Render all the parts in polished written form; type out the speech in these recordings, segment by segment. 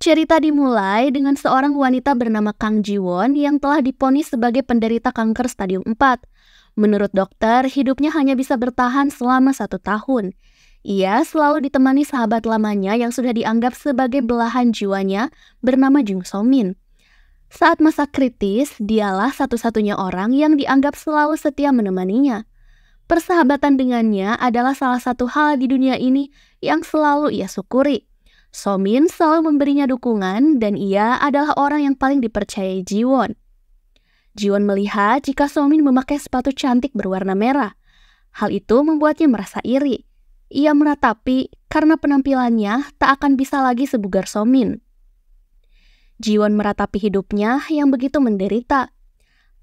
Cerita dimulai dengan seorang wanita bernama Kang Ji-won yang telah divonis sebagai penderita kanker stadium 4. Menurut dokter, hidupnya hanya bisa bertahan selama 1 tahun. Ia selalu ditemani sahabat lamanya yang sudah dianggap sebagai belahan jiwanya bernama Jung So-min. Saat masa kritis, dialah satu-satunya orang yang dianggap selalu setia menemaninya. Persahabatan dengannya adalah salah satu hal di dunia ini yang selalu ia syukuri. So-min selalu memberinya dukungan dan ia adalah orang yang paling dipercayai Ji-won. Ji-won melihat jika So-min memakai sepatu cantik berwarna merah. Hal itu membuatnya merasa iri. Ia meratapi karena penampilannya tak akan bisa lagi sebugar So-min. Ji-won meratapi hidupnya yang begitu menderita.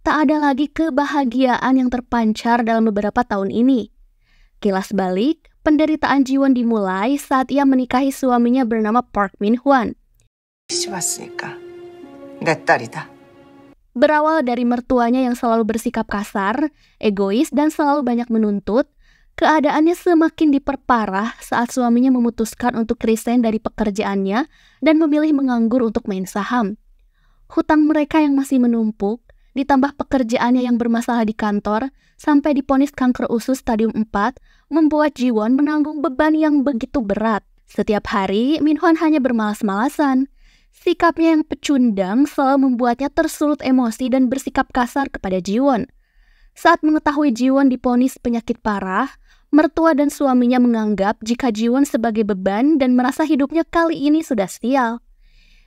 Tak ada lagi kebahagiaan yang terpancar dalam beberapa tahun ini. Kilas balik, penderitaan Ji-won dimulai saat ia menikahi suaminya bernama Park Min-hwan. Berawal dari mertuanya yang selalu bersikap kasar, egois, dan selalu banyak menuntut, keadaannya semakin diperparah saat suaminya memutuskan untuk resign dari pekerjaannya dan memilih menganggur untuk main saham. Hutang mereka yang masih menumpuk, ditambah pekerjaannya yang bermasalah di kantor, sampai divonis kanker usus stadium 4, membuat Ji-won menanggung beban yang begitu berat. Setiap hari, Min-hwan hanya bermalas-malasan. Sikapnya yang pecundang selalu membuatnya tersulut emosi dan bersikap kasar kepada Ji-won. Saat mengetahui Ji-won divonis penyakit parah, mertua dan suaminya menganggap jika Ji-won sebagai beban dan merasa hidupnya kali ini sudah sial.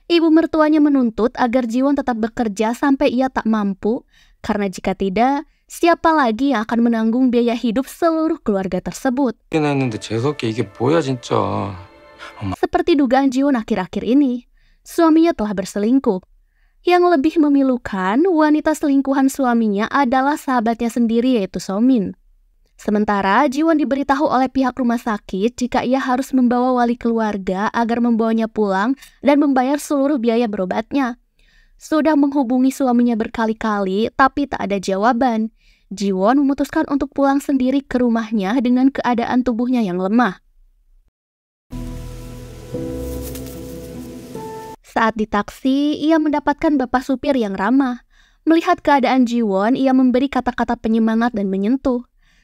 Ibu mertuanya menuntut agar Ji-won tetap bekerja sampai ia tak mampu, karena jika tidak, siapa lagi yang akan menanggung biaya hidup seluruh keluarga tersebut. Seperti dugaan Ji-won akhir-akhir ini, suaminya telah berselingkuh. Yang lebih memilukan, wanita selingkuhan suaminya adalah sahabatnya sendiri yaitu So-min. Sementara Ji-won diberitahu oleh pihak rumah sakit jika ia harus membawa wali keluarga agar membawanya pulang dan membayar seluruh biaya berobatnya. Sudah menghubungi suaminya berkali-kali tapi tak ada jawaban. Ji-won memutuskan untuk pulang sendiri ke rumahnya dengan keadaan tubuhnya yang lemah. Saat di taksi, ia mendapatkan bapak supir yang ramah. Melihat keadaan Ji-won, ia memberi kata-kata penyemangat dan menyentuh.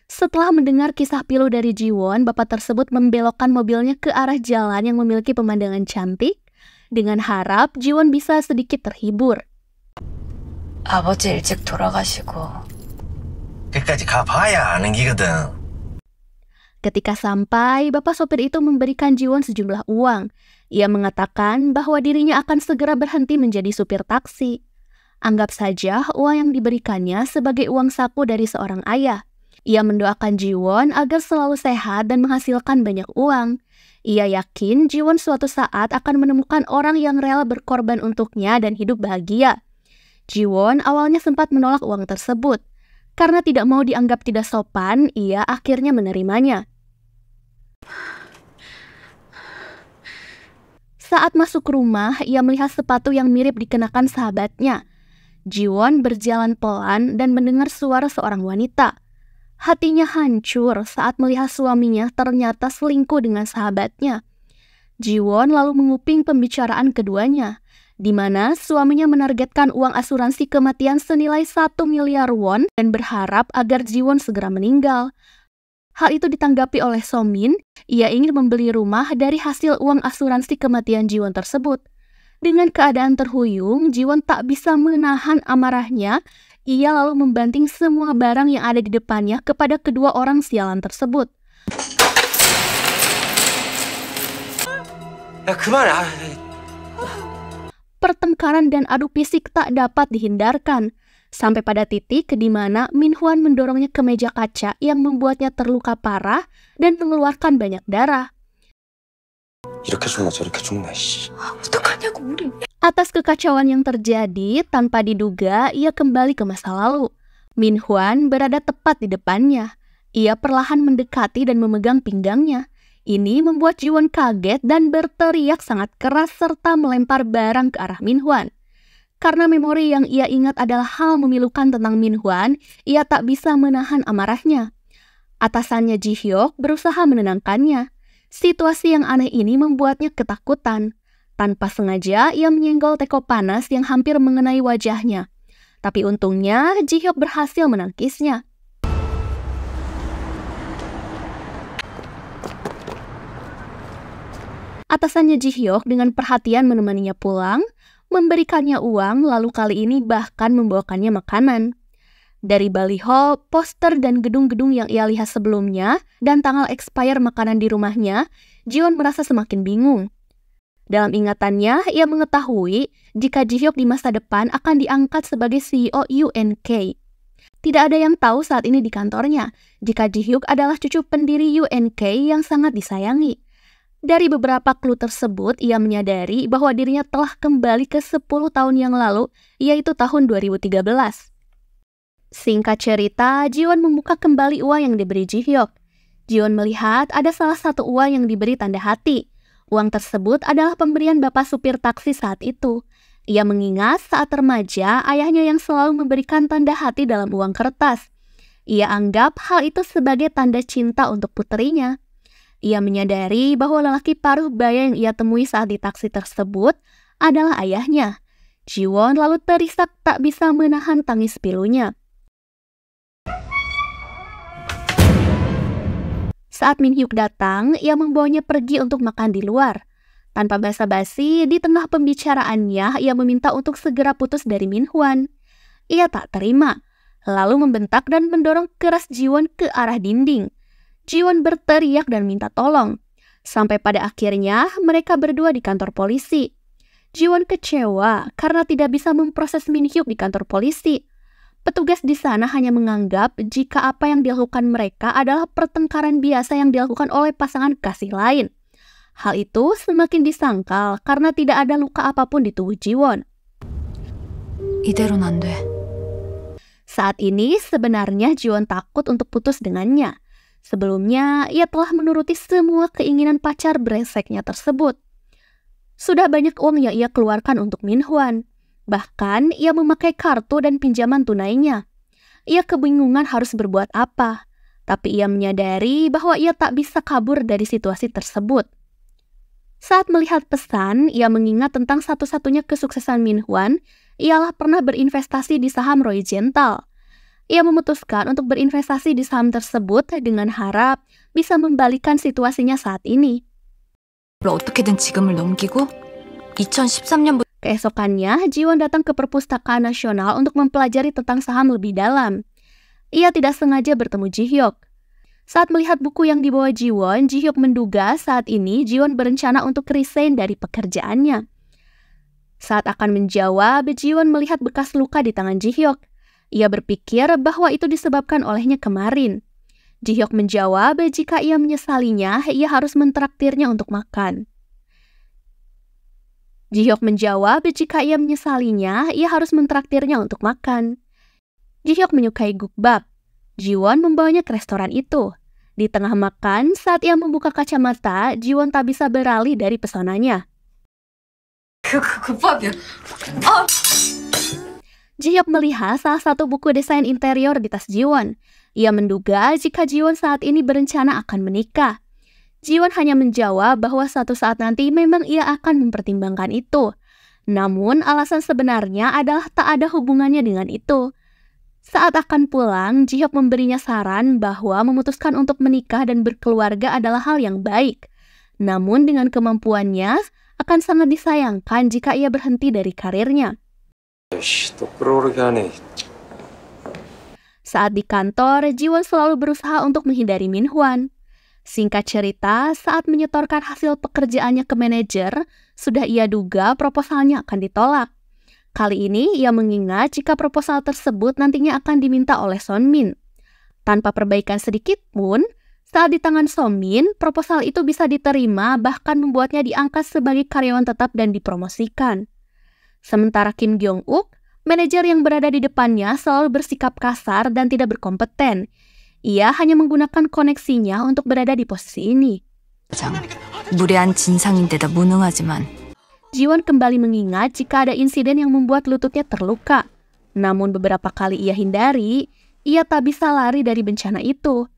Setelah mendengar kisah pilu dari Ji-won, bapak tersebut membelokkan mobilnya ke arah jalan yang memiliki pemandangan cantik, dengan harap Ji-won bisa sedikit terhibur. 아버지 일찍 돌아가시고 끝까지 가봐야 아는 기거든. Ketika sampai, bapak sopir itu memberikan Ji-won sejumlah uang. Ia mengatakan bahwa dirinya akan segera berhenti menjadi supir taksi. Anggap saja uang yang diberikannya sebagai uang saku dari seorang ayah. Ia mendoakan Ji-won agar selalu sehat dan menghasilkan banyak uang. Ia yakin Ji-won suatu saat akan menemukan orang yang rela berkorban untuknya dan hidup bahagia. Ji-won awalnya sempat menolak uang tersebut. Karena tidak mau dianggap tidak sopan, ia akhirnya menerimanya. Saat masuk rumah, ia melihat sepatu yang mirip dikenakan sahabatnya. Ji-won berjalan pelan dan mendengar suara seorang wanita. Hatinya hancur saat melihat suaminya ternyata selingkuh dengan sahabatnya. Ji-won lalu menguping pembicaraan keduanya, di mana suaminya menargetkan uang asuransi kematian senilai 1 miliar won dan berharap agar Ji-won segera meninggal. Hal itu ditanggapi oleh So-min, ia ingin membeli rumah dari hasil uang asuransi kematian Ji-won tersebut. Dengan keadaan terhuyung, Ji-won tak bisa menahan amarahnya. Ia lalu membanting semua barang yang ada di depannya kepada kedua orang sialan tersebut. Pertengkaran dan adu fisik tak dapat dihindarkan, sampai pada titik di mana Min-hwan mendorongnya ke meja kaca yang membuatnya terluka parah dan mengeluarkan banyak darah. Atas kekacauan yang terjadi, tanpa diduga, ia kembali ke masa lalu. Min-hwan berada tepat di depannya. Ia perlahan mendekati dan memegang pinggangnya. Ini membuat Ji-won kaget dan berteriak sangat keras serta melempar barang ke arah Min-hwan. Karena memori yang ia ingat adalah hal memilukan tentang Min-hwan, ia tak bisa menahan amarahnya. Atasannya Ji-hyuk berusaha menenangkannya. Situasi yang aneh ini membuatnya ketakutan. Tanpa sengaja, ia menyenggol teko panas yang hampir mengenai wajahnya. Tapi untungnya, Ji-hyuk berhasil menangkisnya. Atasannya Ji-hyuk dengan perhatian menemaninya pulang, memberikannya uang, lalu kali ini bahkan membawakannya makanan. Dari baliho, poster, dan gedung-gedung yang ia lihat sebelumnya, dan tanggal expire makanan di rumahnya, Ji-won merasa semakin bingung. Dalam ingatannya, ia mengetahui jika Ji-hyuk di masa depan akan diangkat sebagai CEO UNK. Tidak ada yang tahu saat ini di kantornya jika Ji-hyuk adalah cucu pendiri UNK yang sangat disayangi. Dari beberapa clue tersebut, ia menyadari bahwa dirinya telah kembali ke 10 tahun yang lalu, yaitu tahun 2013. Singkat cerita, Ji-won membuka kembali uang yang diberi Ji-hyuk. Ji-won melihat ada salah satu uang yang diberi tanda hati. Uang tersebut adalah pemberian bapak supir taksi saat itu. Ia mengingat saat remaja, ayahnya yang selalu memberikan tanda hati dalam uang kertas. Ia anggap hal itu sebagai tanda cinta untuk puterinya. Ia menyadari bahwa lelaki paruh baya yang ia temui saat di taksi tersebut adalah ayahnya. Ji-won lalu terisak tak bisa menahan tangis pilunya. Saat Min-hyuk datang, ia membawanya pergi untuk makan di luar. Tanpa basa-basi, di tengah pembicaraannya, ia meminta untuk segera putus dari Min-hwan. Ia tak terima, lalu membentak dan mendorong keras Ji-won ke arah dinding. Ji-won berteriak dan minta tolong. Sampai pada akhirnya, mereka berdua di kantor polisi. Ji-won kecewa karena tidak bisa memproses Min-hyuk di kantor polisi. Petugas di sana hanya menganggap jika apa yang dilakukan mereka adalah pertengkaran biasa yang dilakukan oleh pasangan kasih lain. Hal itu semakin disangkal karena tidak ada luka apapun di tubuh Ji-won. 이대로는 안 돼. Saat ini sebenarnya Ji-won takut untuk putus dengannya. Sebelumnya, ia telah menuruti semua keinginan pacar breseknya tersebut. Sudah banyak uang yang ia keluarkan untuk Min-hwan. Bahkan, ia memakai kartu dan pinjaman tunainya. Ia kebingungan harus berbuat apa, tapi ia menyadari bahwa ia tak bisa kabur dari situasi tersebut. Saat melihat pesan, ia mengingat tentang satu-satunya kesuksesan Min-hwan, ialah pernah berinvestasi di saham Roy Gental. Ia memutuskan untuk berinvestasi di saham tersebut dengan harap bisa membalikan situasinya saat ini. 어떻게든 지금을 넘기고 2013년부터 Keesokannya, Ji-won datang ke Perpustakaan Nasional untuk mempelajari tentang saham lebih dalam. Ia tidak sengaja bertemu Ji-hyuk. Saat melihat buku yang dibawa Ji-won, Ji-hyuk menduga saat ini Ji-won berencana untuk resign dari pekerjaannya. Saat akan menjawab, Ji-won melihat bekas luka di tangan Ji-hyuk. Ia berpikir bahwa itu disebabkan olehnya kemarin. Ji-hyuk menjawab jika ia menyesalinya, ia harus mentraktirnya untuk makan. Ji-hyuk menjawab jika ia menyesalinya, ia harus mentraktirnya untuk makan. Ji-hyuk menyukai gukbap. Ji-won membawanya ke restoran itu. Di tengah makan, saat ia membuka kacamata, Ji-won tak bisa beralih dari pesonanya. 국밥이야. Ji-hyuk melihat salah satu buku desain interior di tas Ji-won. Ia menduga jika Ji-won saat ini berencana akan menikah. Ji-won hanya menjawab bahwa suatu saat nanti memang ia akan mempertimbangkan itu. Namun, alasan sebenarnya adalah tak ada hubungannya dengan itu. Saat akan pulang, Ji-hyuk memberinya saran bahwa memutuskan untuk menikah dan berkeluarga adalah hal yang baik. Namun, dengan kemampuannya, akan sangat disayangkan jika ia berhenti dari karirnya. Saat di kantor, Ji-won selalu berusaha untuk menghindari Min-hwan. Singkat cerita, saat menyetorkan hasil pekerjaannya ke manajer, sudah ia duga proposalnya akan ditolak. Kali ini, ia mengingat jika proposal tersebut nantinya akan diminta oleh Sonmin. Tanpa perbaikan sedikit pun, saat di tangan Sonmin, proposal itu bisa diterima bahkan membuatnya diangkat sebagai karyawan tetap dan dipromosikan. Sementara Kim Gyong-uk, manajer yang berada di depannya selalu bersikap kasar dan tidak berkompeten. Ia hanya menggunakan koneksinya untuk berada di posisi ini. 무례한 진상인데다 무능하지만 Ji-won kembali mengingat jika ada insiden yang membuat lututnya terluka. Namun beberapa kali ia hindari, ia tak bisa lari dari bencana itu.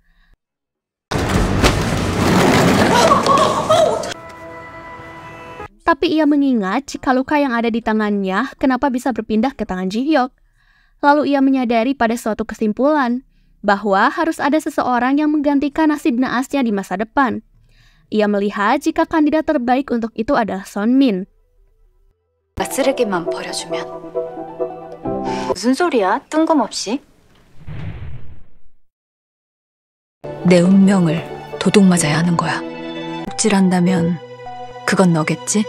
Tapi ia mengingat jika luka yang ada di tangannya kenapa bisa berpindah ke tangan Ji-hyuk. Lalu ia menyadari pada suatu kesimpulan bahwa harus ada seseorang yang menggantikan nasib naasnya di masa depan. Ia melihat jika kandidat terbaik untuk itu adalah Sonmin. 쓰레기만 버려주면 무슨 소리야? 뜬금없이? 내 운명을 도둑 맞아야 하는 거야. 덕질한다면 그건 너겠지?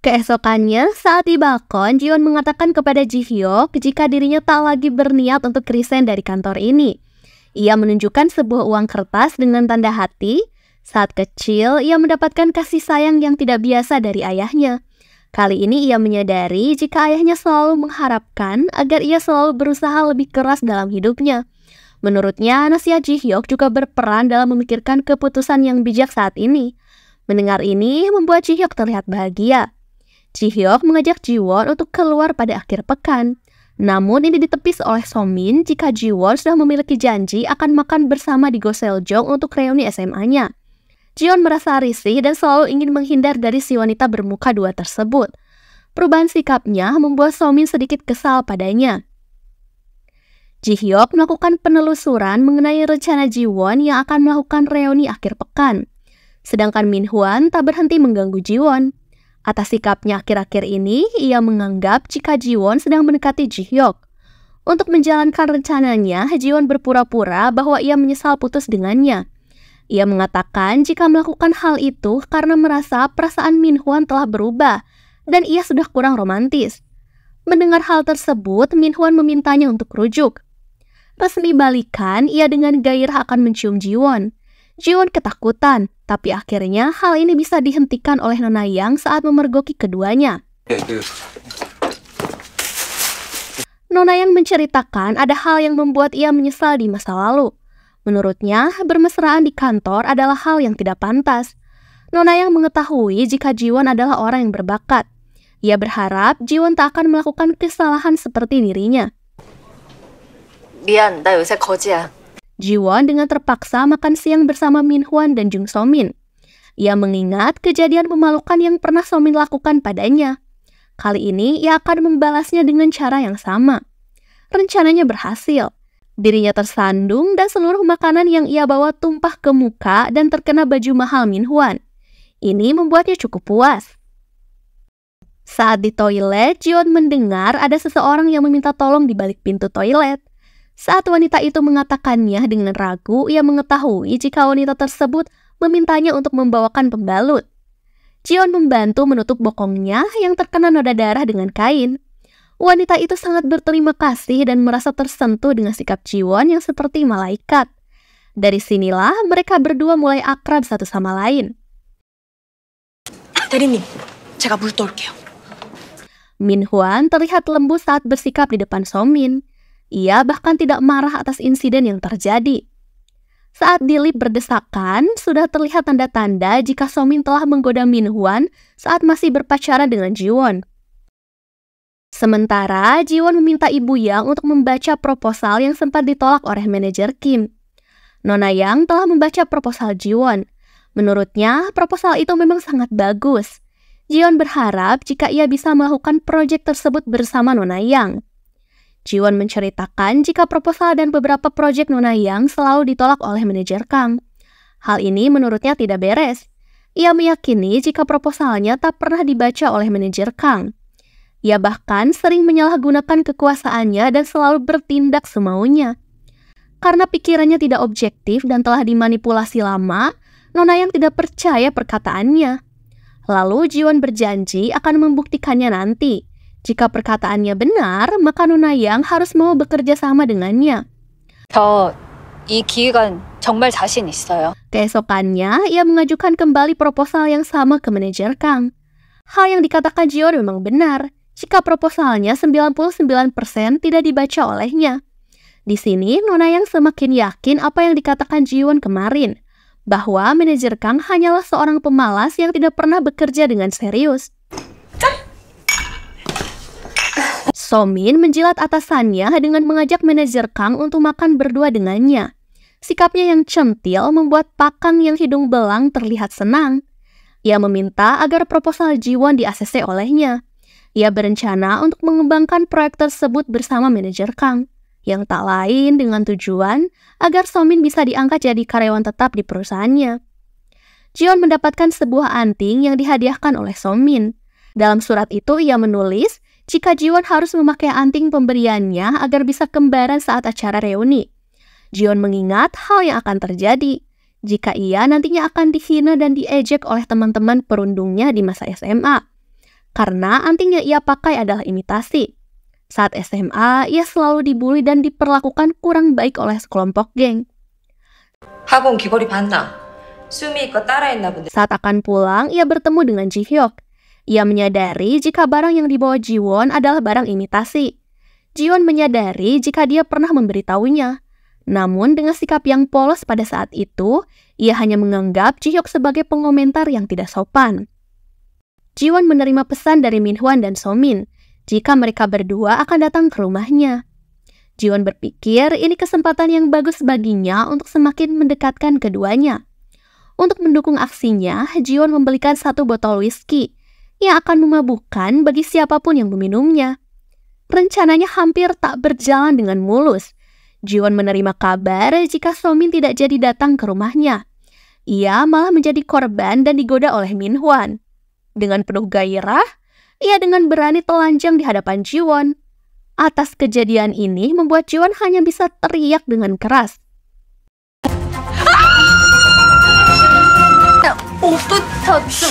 Keesokannya, saat di balkon, Jiwon mengatakan kepada Ji-hyuk jika dirinya tak lagi berniat untuk resign dari kantor ini. Ia menunjukkan sebuah uang kertas dengan tanda hati. Saat kecil, ia mendapatkan kasih sayang yang tidak biasa dari ayahnya. Kali ini ia menyadari jika ayahnya selalu mengharapkan agar ia selalu berusaha lebih keras dalam hidupnya. Menurutnya, nasihat Ji-hyuk juga berperan dalam memikirkan keputusan yang bijak saat ini. Mendengar ini membuat Ji-hyuk terlihat bahagia. Ji-hyuk mengajak Ji-won untuk keluar pada akhir pekan. Namun ini ditepis oleh Somin jika Ji-won sudah memiliki janji akan makan bersama di Goseoljong untuk reuni SMA-nya. Ji-won merasa risih dan selalu ingin menghindar dari si wanita bermuka dua tersebut. Perubahan sikapnya membuat Somin sedikit kesal padanya. Ji-hyuk melakukan penelusuran mengenai rencana Ji-won yang akan melakukan reuni akhir pekan. Sedangkan Min-hwan tak berhenti mengganggu Ji-won. Atas sikapnya akhir-akhir ini, ia menganggap jika Ji-won sedang mendekati Ji-hyuk. Untuk menjalankan rencananya, Ji-won berpura-pura bahwa ia menyesal putus dengannya. Ia mengatakan jika melakukan hal itu karena merasa perasaan Min-hwan telah berubah dan ia sudah kurang romantis. Mendengar hal tersebut, Min-hwan memintanya untuk rujuk. Resmi balikan, ia dengan gairah akan mencium Ji-won. Ji-won ketakutan, tapi akhirnya hal ini bisa dihentikan oleh Nona Yang saat memergoki keduanya. Nona Yang menceritakan ada hal yang membuat ia menyesal di masa lalu. Menurutnya, bermesraan di kantor adalah hal yang tidak pantas. Nona Yang mengetahui jika Ji-won adalah orang yang berbakat. Ia berharap Ji-won tak akan melakukan kesalahan seperti dirinya. 미안, 나 요새 거지야. Ji-won dengan terpaksa makan siang bersama Min-hwan dan Jung So-min. Ia mengingat kejadian memalukan yang pernah So-min lakukan padanya. Kali ini, ia akan membalasnya dengan cara yang sama. Rencananya berhasil. Dirinya tersandung dan seluruh makanan yang ia bawa tumpah ke muka dan terkena baju mahal Min-hwan. Ini membuatnya cukup puas. Saat di toilet, Ji-won mendengar ada seseorang yang meminta tolong di balik pintu toilet. Saat wanita itu mengatakannya dengan ragu, ia mengetahui jika wanita tersebut memintanya untuk membawakan pembalut. Ji-won membantu menutup bokongnya yang terkena noda darah dengan kain. Wanita itu sangat berterima kasih dan merasa tersentuh dengan sikap Ji-won yang seperti malaikat. Dari sinilah mereka berdua mulai akrab satu sama lain. 대리님, 제가 물 떠올게요. Min-hwan terlihat lembut saat bersikap di depan So-min. Ia bahkan tidak marah atas insiden yang terjadi. Saat di lift berdesakan, sudah terlihat tanda-tanda jika So-min telah menggoda Min-hwan saat masih berpacaran dengan Ji-won. Sementara, Ji-won meminta Ibu Yang untuk membaca proposal yang sempat ditolak oleh manajer Kim. Nona Yang telah membaca proposal Ji-won. Menurutnya, proposal itu memang sangat bagus. Ji-won berharap jika ia bisa melakukan proyek tersebut bersama Nona Yang. Ji-won menceritakan jika proposal dan beberapa proyek Nona Yang selalu ditolak oleh manajer Kang. Hal ini menurutnya tidak beres. Ia meyakini jika proposalnya tak pernah dibaca oleh manajer Kang. Ia bahkan sering menyalahgunakan kekuasaannya dan selalu bertindak semaunya. Karena pikirannya tidak objektif dan telah dimanipulasi lama, Nona Yang tidak percaya perkataannya. Lalu Ji-won berjanji akan membuktikannya nanti. Jika perkataannya benar, maka Nona Yang harus mau bekerja sama dengannya. 저 이 기획안 정말 자신 있어요. Keesokannya, ia mengajukan kembali proposal yang sama ke manajer Kang. Hal yang dikatakan Ji-won memang benar. Jika proposalnya 99% tidak dibaca olehnya. Di sini, Nona Yang semakin yakin apa yang dikatakan Ji-won kemarin, bahwa manajer Kang hanyalah seorang pemalas yang tidak pernah bekerja dengan serius. So-min menjilat atasannya dengan mengajak manajer Kang untuk makan berdua dengannya. Sikapnya yang centil membuat Pakang yang hidung belang terlihat senang. Ia meminta agar proposal Jiwon di-ACC olehnya. Ia berencana untuk mengembangkan proyek tersebut bersama manajer Kang, yang tak lain dengan tujuan agar Somin bisa diangkat jadi karyawan tetap di perusahaannya. Jiwon mendapatkan sebuah anting yang dihadiahkan oleh Somin. Dalam surat itu ia menulis jika Jiwon harus memakai anting pemberiannya agar bisa kembaran saat acara reuni. Jiwon mengingat hal yang akan terjadi jika ia nantinya akan dihina dan diejek oleh teman-teman perundungnya di masa SMA. Karena anting yang ia pakai adalah imitasi. Saat SMA, ia selalu dibully dan diperlakukan kurang baik oleh sekelompok geng. 학원 귀걸이 반납. 수미 거 따라했나 본데. Saat akan pulang, ia bertemu dengan Ji-hyuk. Ia menyadari jika barang yang dibawa Jiwon adalah barang imitasi. Jiwon menyadari jika dia pernah memberitahunya. Namun dengan sikap yang polos pada saat itu, ia hanya menganggap Ji-hyuk sebagai pengomentar yang tidak sopan. Jiwon menerima pesan dari Minhwan dan Somin jika mereka berdua akan datang ke rumahnya. Jiwon berpikir ini kesempatan yang bagus baginya untuk semakin mendekatkan keduanya. Untuk mendukung aksinya, Jiwon membelikan 1 botol whisky yang akan memabukkan bagi siapapun yang meminumnya. Rencananya hampir tak berjalan dengan mulus. Jiwon menerima kabar jika Somin tidak jadi datang ke rumahnya. Ia malah menjadi korban dan digoda oleh Minhwan. Dengan penuh gairah, ia dengan berani telanjang di hadapan Jiwon. Atas kejadian ini membuat Jiwon hanya bisa teriak dengan keras. 옷부터 좀.